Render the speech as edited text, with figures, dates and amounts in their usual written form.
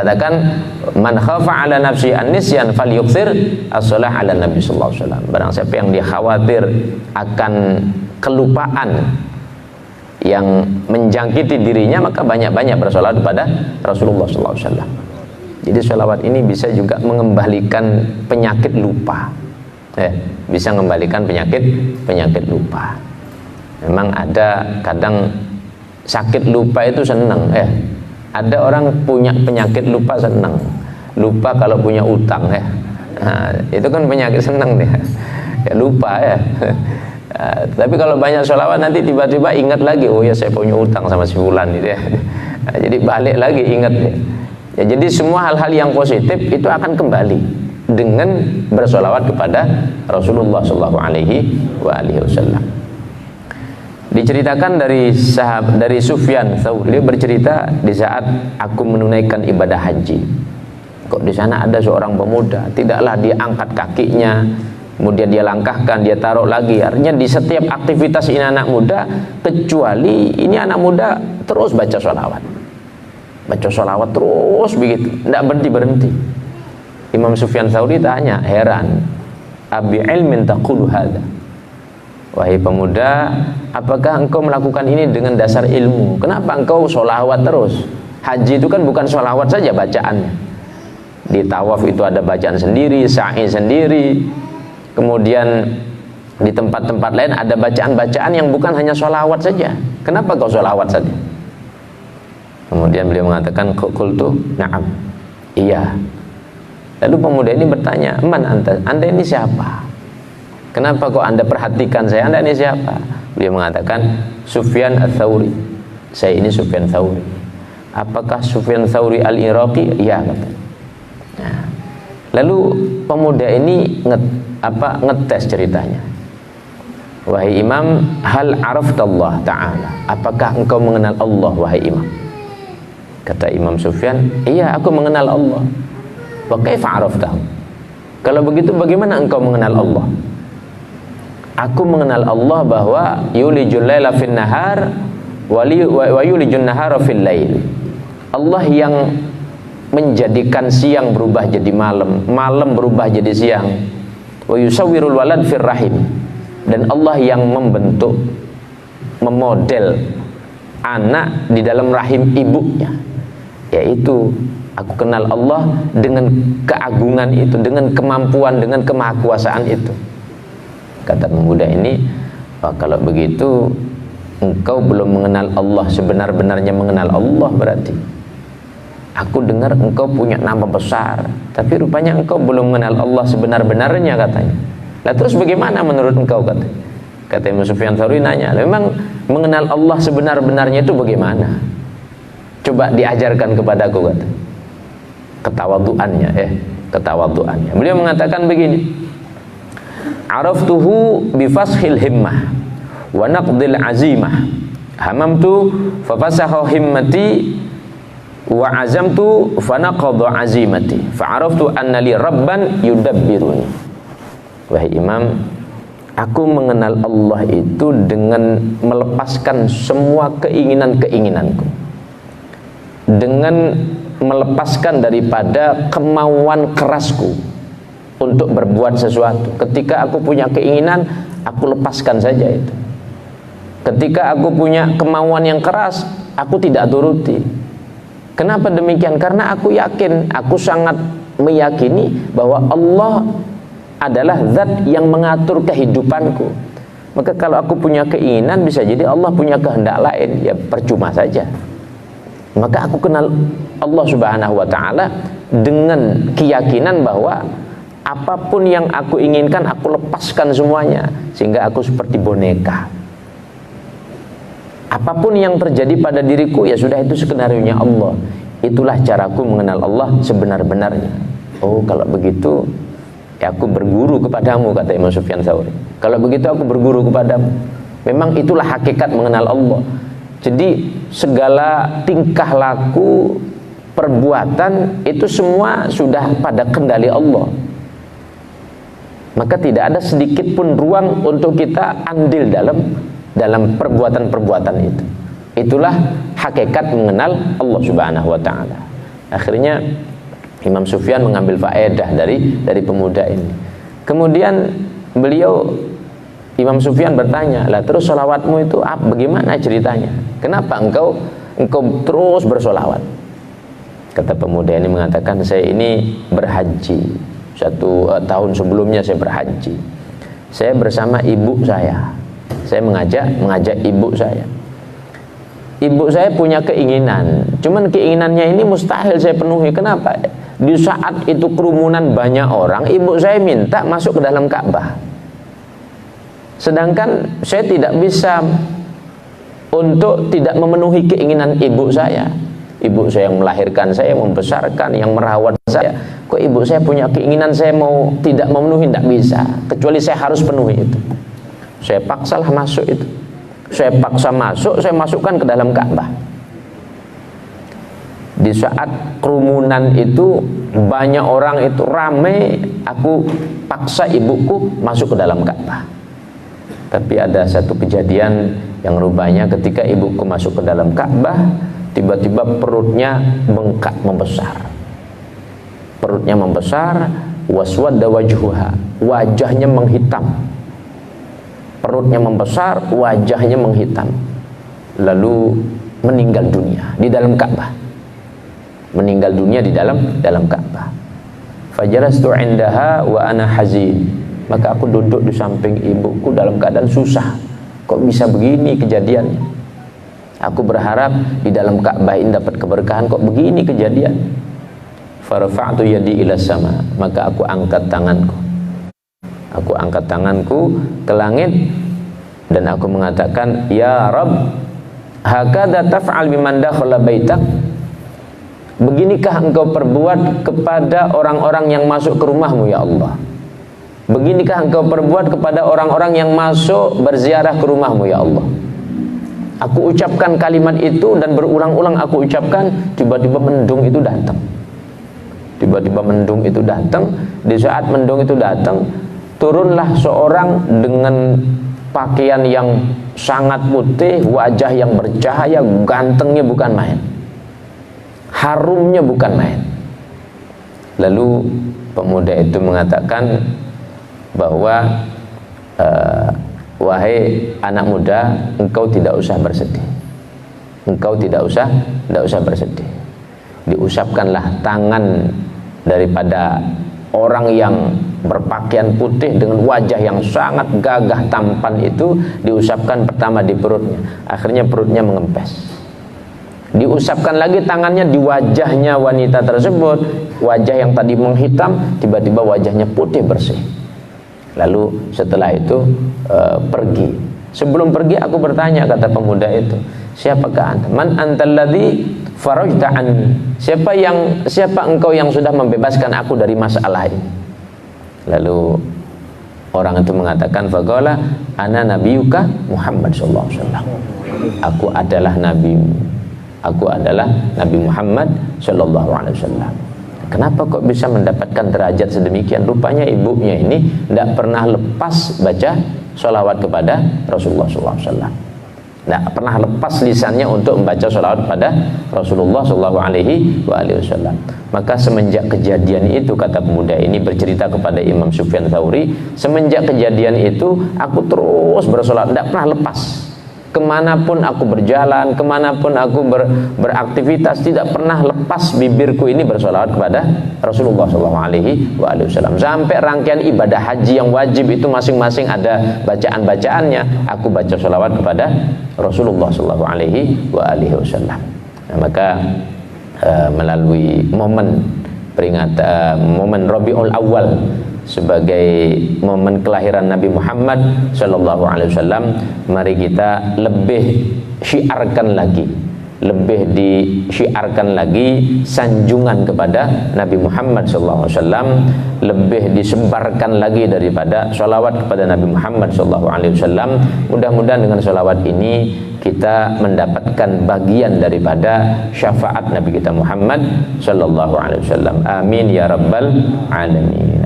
Dikatakan man khafa ala nafsi an-nisyan falyukthir as-shalah ala nabi sallallahu alaihi wasallam. Barang siapa yang dia khawatir akan kelupaan yang menjangkiti dirinya, maka banyak-banyak bersolawat kepada Rasulullah sallallahu alaihi wasallam. Jadi sholawat ini bisa juga mengembalikan penyakit lupa. Bisa mengembalikan penyakit lupa. Memang ada kadang sakit lupa itu senang. Ada orang punya penyakit lupa senang. Lupa kalau punya utang Nah, itu kan penyakit senang dia. Lupa tapi kalau banyak sholawat nanti tiba-tiba ingat lagi, oh ya saya punya utang sama si fulan gitu Nah, jadi balik lagi ingat jadi semua hal-hal yang positif itu akan kembali dengan bersolawat kepada Rasulullah Shallallahu Alaihi Wasallam. Diceritakan dari Sufyan Tsauri, dia bercerita di saat aku menunaikan ibadah haji. Kok di sana ada seorang pemuda, tidaklah dia angkat kakinya, kemudian dia langkahkan, dia taruh lagi. Artinya di setiap aktivitas ini anak muda, kecuali ini anak muda terus baca sholawat. Baca sholawat terus begitu, tidak berhenti. Imam Sufyan Tsauri tanya, heran, abi ilmin taqulu hadza? Wahai pemuda, apakah engkau melakukan ini dengan dasar ilmu? Kenapa engkau sholawat terus? Haji itu kan bukan sholawat saja bacaannya. Di tawaf itu ada bacaan sendiri, sa'i sendiri. Kemudian di tempat-tempat lain ada bacaan-bacaan yang bukan hanya sholawat saja. Kenapa kau sholawat saja? Kemudian beliau mengatakan, qultu na'am, iya. Lalu pemuda ini bertanya, man anta? Anda ini siapa? Kenapa kok anda perhatikan saya? Anda ini siapa? Beliau mengatakan, Sufyan Ats-Tsauri. Saya ini Sufyan Tsauri. Apakah Sufyan Tsauri al-Iraqi? Iya, katanya. Nah, lalu pemuda ini ngetes ceritanya. Wahai Imam, hal araftallah ta'ala? Apakah engkau mengenal Allah, wahai Imam? Kata Imam Sufyan, iya, aku mengenal Allah. Wa kaifa araftahu? Kalau begitu bagaimana engkau mengenal Allah? Aku mengenal Allah bahwa yulijul laila fin nahar wa yulijun nahara fil lail. Allah yang menjadikan siang berubah jadi malam, malam berubah jadi siang. Wa yusawwirul walad fir rahim. Dan Allah yang membentuk, memodel anak di dalam rahim ibunya. Yaitu aku kenal Allah dengan keagungan itu, dengan kemampuan, dengan kemahakuasaan itu. Kata pemuda ini, kalau begitu engkau belum mengenal Allah sebenar-benarnya mengenal Allah berarti. Aku dengar engkau punya nama besar, tapi rupanya engkau belum mengenal Allah sebenar-benarnya, katanya. Lah terus bagaimana menurut engkau, kata Imam Sufyan Tsauri nanya, memang mengenal Allah sebenar-benarnya itu bagaimana? Coba diajarkan kepadaku, kata. Ketawaduannya. Beliau mengatakan begini, araftuhu bifashil himmah wa naqdil azimah, hamamtu fafasakha himmati wa azamtu fanaqadha azimati fa'araftu anna li rabban yudabbiruni. Wahai Imam, aku mengenal Allah itu dengan melepaskan semua keinginan-keinginanku, dengan melepaskan daripada kemauan kerasku untuk berbuat sesuatu. Ketika aku punya keinginan, aku lepaskan saja itu. Ketika aku punya kemauan yang keras, aku tidak turuti. Kenapa demikian? Karena aku yakin, aku sangat meyakini bahwa Allah adalah zat yang mengatur kehidupanku. Maka kalau aku punya keinginan, bisa jadi Allah punya kehendak lain, ya percuma saja. Maka aku kenal Allah Subhanahu wa ta'ala dengan keyakinan bahwa apapun yang aku inginkan, aku lepaskan semuanya, sehingga aku seperti boneka. Apapun yang terjadi pada diriku, ya sudah, itu skenarionya Allah. Itulah caraku mengenal Allah sebenar-benarnya. Oh, kalau begitu ya aku berguru kepadamu, kata Imam Sufyan Tsauri. Kalau begitu aku berguru kepadamu. Memang itulah hakikat mengenal Allah. Jadi segala tingkah laku, perbuatan itu semua sudah pada kendali Allah. Maka tidak ada sedikit pun ruang untuk kita andil dalam perbuatan-perbuatan itu. Itulah hakikat mengenal Allah Subhanahu wa ta'ala. Akhirnya Imam Sufyan mengambil faedah dari pemuda ini. Kemudian Imam Sufyan bertanya, lah terus sholawatmu itu bagaimana ceritanya? Kenapa engkau terus bersolawat? Kata pemuda ini mengatakan, saya ini berhaji. 1 tahun sebelumnya saya berhaji. Saya bersama ibu saya. Saya mengajak ibu saya. Ibu saya punya keinginan, cuman keinginannya ini mustahil saya penuhi. Kenapa? Di saat itu kerumunan banyak orang, ibu saya minta masuk ke dalam Ka'bah. Sedangkan saya tidak bisa untuk tidak memenuhi keinginan ibu saya. Ibu saya yang melahirkan saya, yang membesarkan, yang merawat saya. Kok ibu saya punya keinginan saya mau tidak memenuhi? Tidak bisa, kecuali saya harus penuhi itu. Saya paksalah masuk itu. Saya paksa masuk, saya masukkan ke dalam Ka'bah. Di saat kerumunan itu banyak orang itu ramai, aku paksa ibuku masuk ke dalam Ka'bah. Tapi ada satu kejadian yang rupanya ketika ibuku masuk ke dalam Ka'bah, tiba-tiba perutnya bengkak membesar. Perutnya membesar, waswadda wajhuha, wajahnya menghitam. Perutnya membesar, wajahnya menghitam. Lalu meninggal dunia di dalam Ka'bah. Meninggal dunia di dalam Ka'bah. Fajalastu indaha wa ana hazin. Maka aku duduk di samping ibuku dalam keadaan susah. Kok bisa begini kejadiannya? Aku berharap di dalam Ka'bah ini dapat keberkahan, kok begini kejadian? Farafa'tu yadi ila sama. Maka aku angkat tanganku. Aku angkat tanganku ke langit dan aku mengatakan, ya Rabb, hakadha taf'al biman dakhala baitak? Beginikah engkau perbuat kepada orang-orang yang masuk ke rumahmu, ya Allah? Beginikah engkau perbuat kepada orang-orang yang masuk berziarah ke rumahmu, ya Allah? Aku ucapkan kalimat itu dan berulang-ulang aku ucapkan, tiba-tiba mendung itu datang. Tiba-tiba mendung itu datang. Di saat mendung itu datang, turunlah seorang dengan pakaian yang sangat putih, wajah yang bercahaya, gantengnya bukan main, harumnya bukan main. Lalu pemuda itu mengatakan bahwa wahai anak muda, engkau tidak usah bersedih. Engkau tidak usah bersedih. Diusapkanlah tangan daripada orang yang berpakaian putih dengan wajah yang sangat gagah tampan itu, diusapkan pertama di perutnya, akhirnya perutnya mengempes. Diusapkan lagi tangannya di wajahnya wanita tersebut, wajah yang tadi menghitam tiba-tiba wajahnya putih bersih. Lalu setelah itu pergi. Sebelum pergi aku bertanya, kata pemuda itu, siapakah anta? Man antal ladzi farajta anni? Siapa engkau yang sudah membebaskan aku dari masalah ini? Lalu orang itu mengatakan, faqala ana nabiyuka Muhammad sallallahu alaihi wasallam. Aku adalah nabimu. Aku adalah Nabi Muhammad sallallahu alaihi wasallam. Kenapa kok bisa mendapatkan derajat sedemikian? Rupanya ibunya ini tidak pernah lepas baca sholawat kepada Rasulullah sallallahu alaihi wasallam. Tidak pernah lepas lisannya untuk membaca sholawat pada Rasulullah sallallahu alaihi wasallam. Maka semenjak kejadian itu, kata pemuda ini bercerita kepada Imam Sufyan Tsauri, semenjak kejadian itu aku terus bersolawat, tidak pernah lepas. Kemanapun aku berjalan, kemanapun aku beraktivitas, tidak pernah lepas bibirku ini bersolawat kepada Rasulullah SAW. Sampai rangkaian ibadah haji yang wajib itu masing-masing ada bacaan-bacaannya, aku baca solawat kepada Rasulullah SAW. Nah, maka melalui momen momen Rabiul Awal sebagai momen kelahiran Nabi Muhammad sallallahu alaihi wasallam, mari kita lebih syiarkan lagi, lebih disyiarkan lagi sanjungan kepada Nabi Muhammad sallallahu alaihi wasallam, lebih disebarkan lagi daripada sholawat kepada Nabi Muhammad sallallahu alaihi wasallam. Mudah-mudahan dengan sholawat ini kita mendapatkan bagian daripada syafaat Nabi kita Muhammad sallallahu alaihi wasallam. Amin ya rabbal alamin.